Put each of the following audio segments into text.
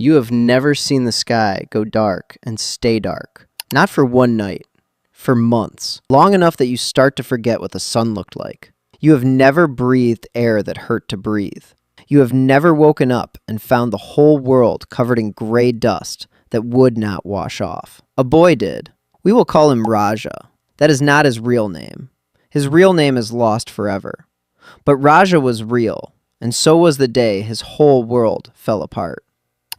You have never seen the sky go dark and stay dark. Not for one night, for months. Long enough that you start to forget what the sun looked like. You have never breathed air that hurt to breathe. You have never woken up and found the whole world covered in gray dust that would not wash off. A boy did. We will call him Raja. That is not his real name. His real name is lost forever. But Raja was real, and so was the day his whole world fell apart.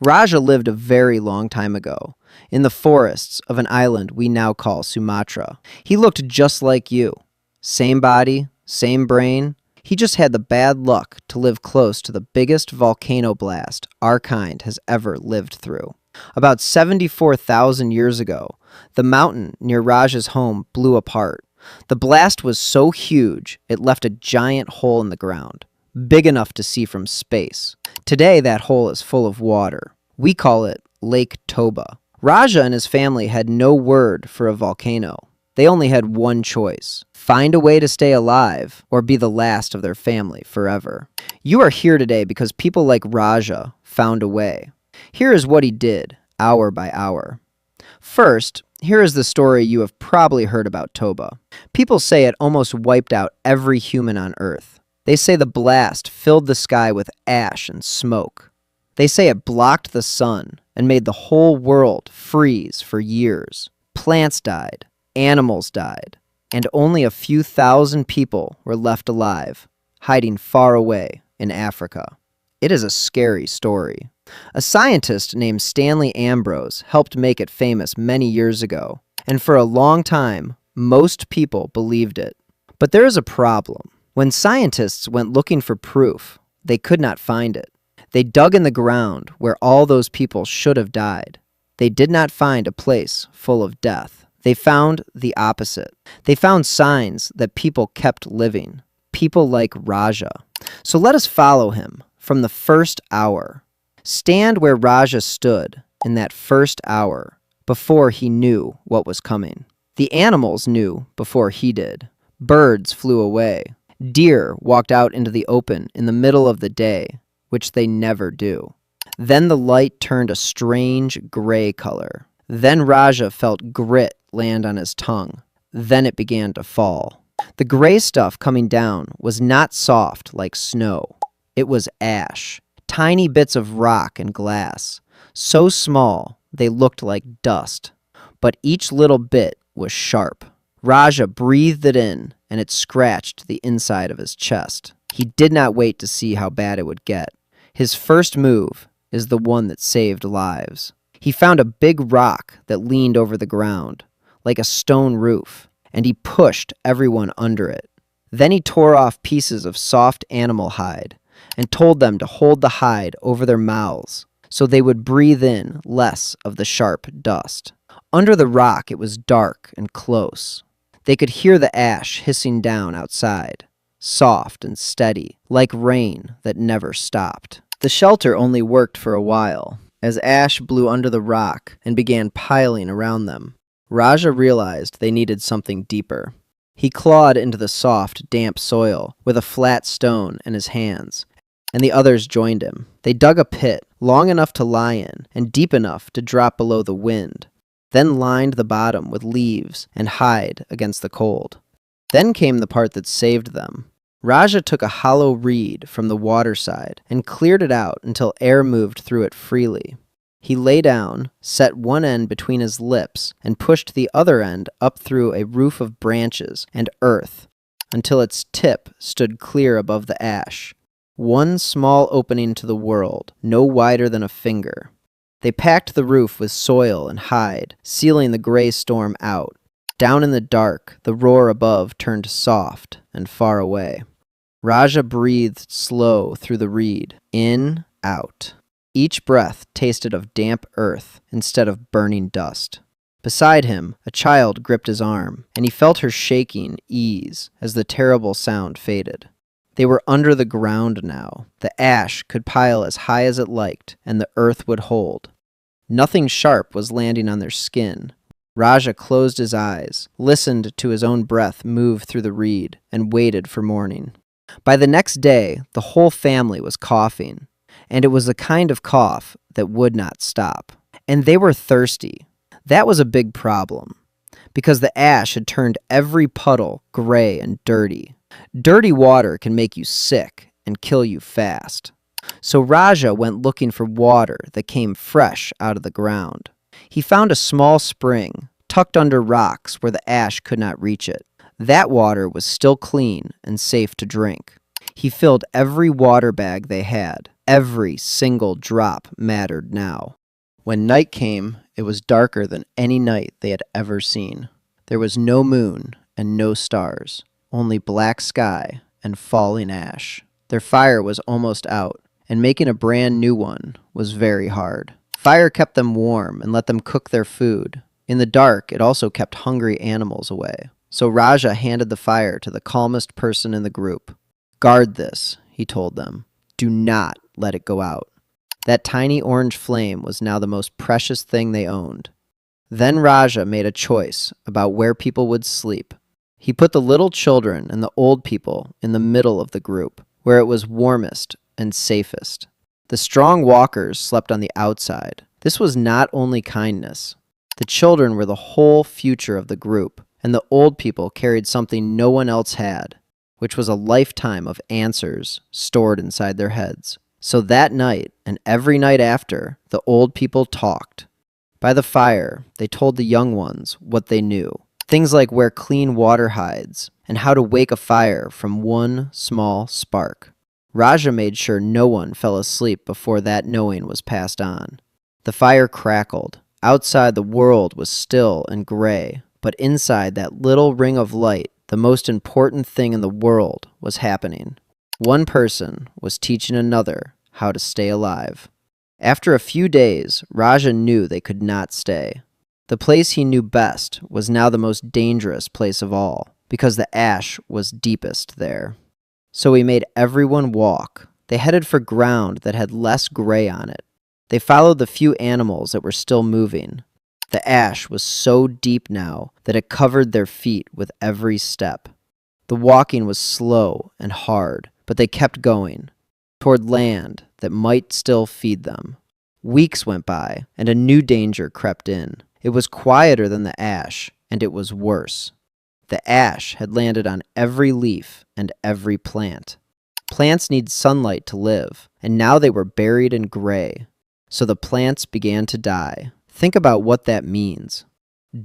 Raja lived a very long time ago, in the forests of an island we now call Sumatra. He looked just like you. Same body, same brain. He just had the bad luck to live close to the biggest volcano blast our kind has ever lived through. About 74,000 years ago, the mountain near Raja's home blew apart. The blast was so huge, it left a giant hole in the ground, big enough to see from space. Today, that hole is full of water. We call it Lake Toba. Raja and his family had no word for a volcano. They only had one choice: find a way to stay alive or be the last of their family forever. You are here today because people like Raja found a way. Here is what he did, hour by hour. First, here is the story you have probably heard about Toba. People say it almost wiped out every human on Earth. They say the blast filled the sky with ash and smoke. They say it blocked the sun and made the whole world freeze for years. Plants died, animals died, and only a few thousand people were left alive, hiding far away in Africa. It is a scary story. A scientist named Stanley Ambrose helped make it famous many years ago, and for a long time, most people believed it. But there is a problem. When scientists went looking for proof, they could not find it. They dug in the ground where all those people should have died. They did not find a place full of death. They found the opposite. They found signs that people kept living, people like Raja. So let us follow him from the first hour. Stand where Raja stood in that first hour before he knew what was coming. The animals knew before he did. Birds flew away. Deer walked out into the open in the middle of the day, which they never do. Then the light turned a strange gray color. Then Raja felt grit land on his tongue. Then it began to fall. The gray stuff coming down was not soft like snow. It was ash. Tiny bits of rock and glass, so small they looked like dust, but each little bit was sharp. Raja breathed it in, and it scratched the inside of his chest. He did not wait to see how bad it would get. His first move is the one that saved lives. He found a big rock that leaned over the ground, like a stone roof, and he pushed everyone under it. Then he tore off pieces of soft animal hide and told them to hold the hide over their mouths so they would breathe in less of the sharp dust. Under the rock it was dark and close. They could hear the ash hissing down outside, soft and steady, like rain that never stopped. The shelter only worked for a while, as ash blew under the rock and began piling around them. Raja realized they needed something deeper. He clawed into the soft, damp soil with a flat stone in his hands, and the others joined him. They dug a pit long enough to lie in and deep enough to drop below the wind, then lined the bottom with leaves and hide against the cold. Then came the part that saved them. Raja took a hollow reed from the water side and cleared it out until air moved through it freely. He lay down, set one end between his lips, and pushed the other end up through a roof of branches and earth until its tip stood clear above the ash. One small opening to the world, no wider than a finger. They packed the roof with soil and hide, sealing the gray storm out. Down in the dark, the roar above turned soft and far away. Raja breathed slow through the reed, in, out. Each breath tasted of damp earth instead of burning dust. Beside him, a child gripped his arm, and he felt her shaking ease as the terrible sound faded. They were under the ground now. The ash could pile as high as it liked, and the earth would hold. Nothing sharp was landing on their skin. Raja closed his eyes, listened to his own breath move through the reed, and waited for morning. By the next day, the whole family was coughing. and it was the kind of cough that would not stop. And they were thirsty. That was a big problem, because the ash had turned every puddle gray and dirty. Dirty water can make you sick and kill you fast. So Raja went looking for water that came fresh out of the ground. He found a small spring tucked under rocks where the ash could not reach it. That water was still clean and safe to drink. He filled every water bag they had. Every single drop mattered now. When night came, it was darker than any night they had ever seen. There was no moon and no stars, only black sky and falling ash. Their fire was almost out, and making a brand new one was very hard. Fire kept them warm and let them cook their food. In the dark, it also kept hungry animals away. So Raja handed the fire to the calmest person in the group. "Guard this," he told them. "Do not let it go out." That tiny orange flame was now the most precious thing they owned. Then Raja made a choice about where people would sleep. He put the little children and the old people in the middle of the group, where it was warmest and safest. The strong walkers slept on the outside. This was not only kindness. The children were the whole future of the group, and the old people carried something no one else had, which was a lifetime of answers stored inside their heads. So that night, and every night after, the old people talked. By the fire, they told the young ones what they knew. Things like where clean water hides, and how to wake a fire from one small spark. Raja made sure no one fell asleep before that knowing was passed on. The fire crackled. Outside, the world was still and gray, but inside that little ring of light, the most important thing in the world was happening. One person was teaching another how to stay alive. After a few days, Raja knew they could not stay. The place he knew best was now the most dangerous place of all, because the ash was deepest there. So he made everyone walk. They headed for ground that had less gray on it. They followed the few animals that were still moving. The ash was so deep now that it covered their feet with every step. The walking was slow and hard, but they kept going, toward land that might still feed them. Weeks went by, and a new danger crept in. It was quieter than the ash, and it was worse. The ash had landed on every leaf and every plant. Plants need sunlight to live, and now they were buried in gray. So the plants began to die. Think about what that means.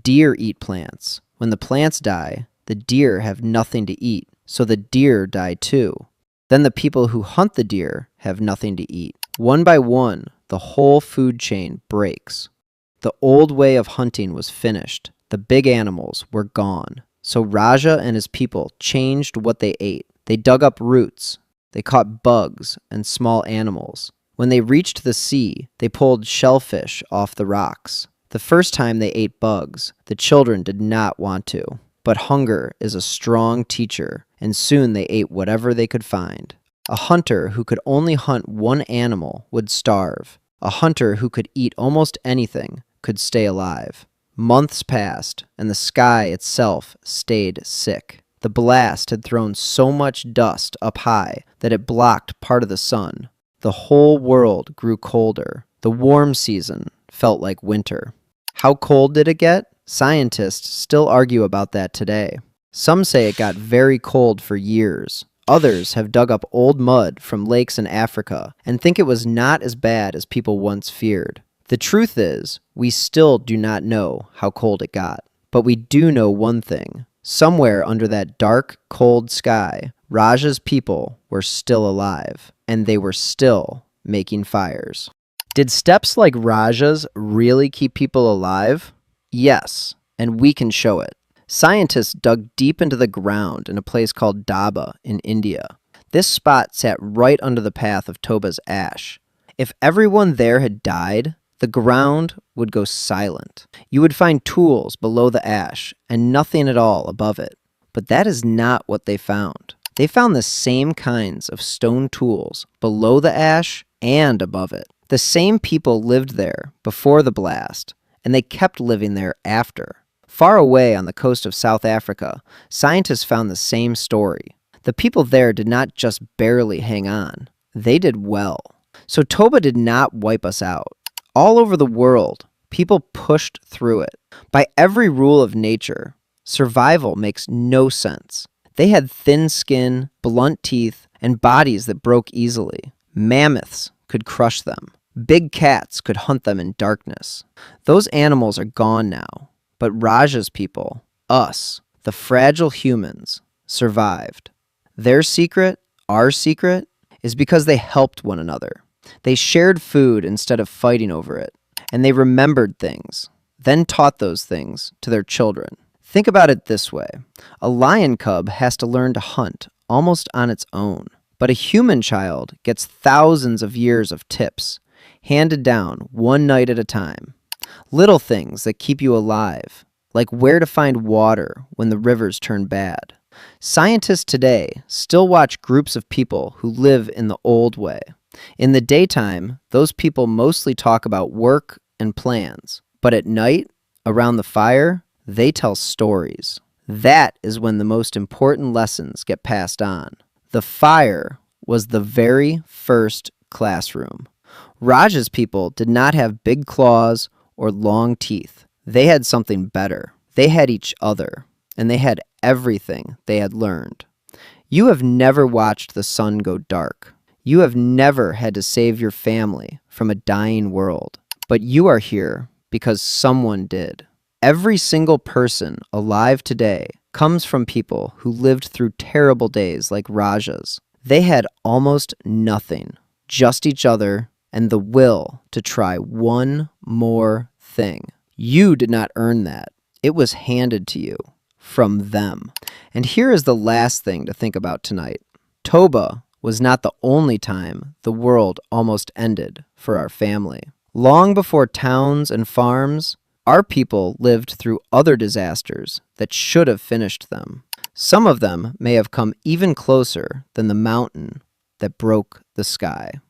Deer eat plants. When the plants die, the deer have nothing to eat, so the deer die too. Then the people who hunt the deer have nothing to eat. One by one, the whole food chain breaks. The old way of hunting was finished. The big animals were gone. So Raja and his people changed what they ate. They dug up roots. They caught bugs and small animals. When they reached the sea, they pulled shellfish off the rocks. The first time they ate bugs, the children did not want to. But hunger is a strong teacher, and soon they ate whatever they could find. A hunter who could only hunt one animal would starve. A hunter who could eat almost anything could stay alive. Months passed, and the sky itself stayed sick. The blast had thrown so much dust up high that it blocked part of the sun. The whole world grew colder. The warm season felt like winter. How cold did it get? Scientists still argue about that today. Some say it got very cold for years. Others have dug up old mud from lakes in Africa and think it was not as bad as people once feared. The truth is, we still do not know how cold it got. But we do know one thing. Somewhere under that dark, cold sky, Raja's people were still alive, and they were still making fires. Did steps like Raja's really keep people alive? Yes, and we can show it. Scientists dug deep into the ground in a place called Toba in India. This spot sat right under the path of Toba's ash. If everyone there had died, the ground would go silent. You would find tools below the ash and nothing at all above it. But that is not what they found. They found the same kinds of stone tools below the ash and above it. The same people lived there before the blast, and they kept living there after. Far away on the coast of South Africa, scientists found the same story. The people there did not just barely hang on. They did well. So Toba did not wipe us out. All over the world, people pushed through it. By every rule of nature, survival makes no sense. They had thin skin, blunt teeth, and bodies that broke easily. Mammoths could crush them. Big cats could hunt them in darkness. Those animals are gone now. But Raja's people, us, the fragile humans, survived. Their secret, our secret, is because they helped one another. They shared food instead of fighting over it. And they remembered things, then taught those things to their children. Think about it this way. A lion cub has to learn to hunt almost on its own. But a human child gets thousands of years of tips, handed down one night at a time. Little things that keep you alive, like where to find water when the rivers turn bad. Scientists today still watch groups of people who live in the old way. In the daytime, those people mostly talk about work and plans. But at night, around the fire, they tell stories. That is when the most important lessons get passed on. The fire was the very first classroom. Raja's people did not have big claws or long teeth. They had something better. They had each other, and they had everything they had learned. You have never watched the sun go dark. You have never had to save your family from a dying world. But you are here because someone did. Every single person alive today comes from people who lived through terrible days like Raja's. They had almost nothing, just each other and the will to try one more thing. You did not earn that. It was handed to you from them. And here is the last thing to think about tonight. Toba was not the only time the world almost ended for our family. Long before towns and farms, our people lived through other disasters that should have finished them. Some of them may have come even closer than the mountain that broke the sky.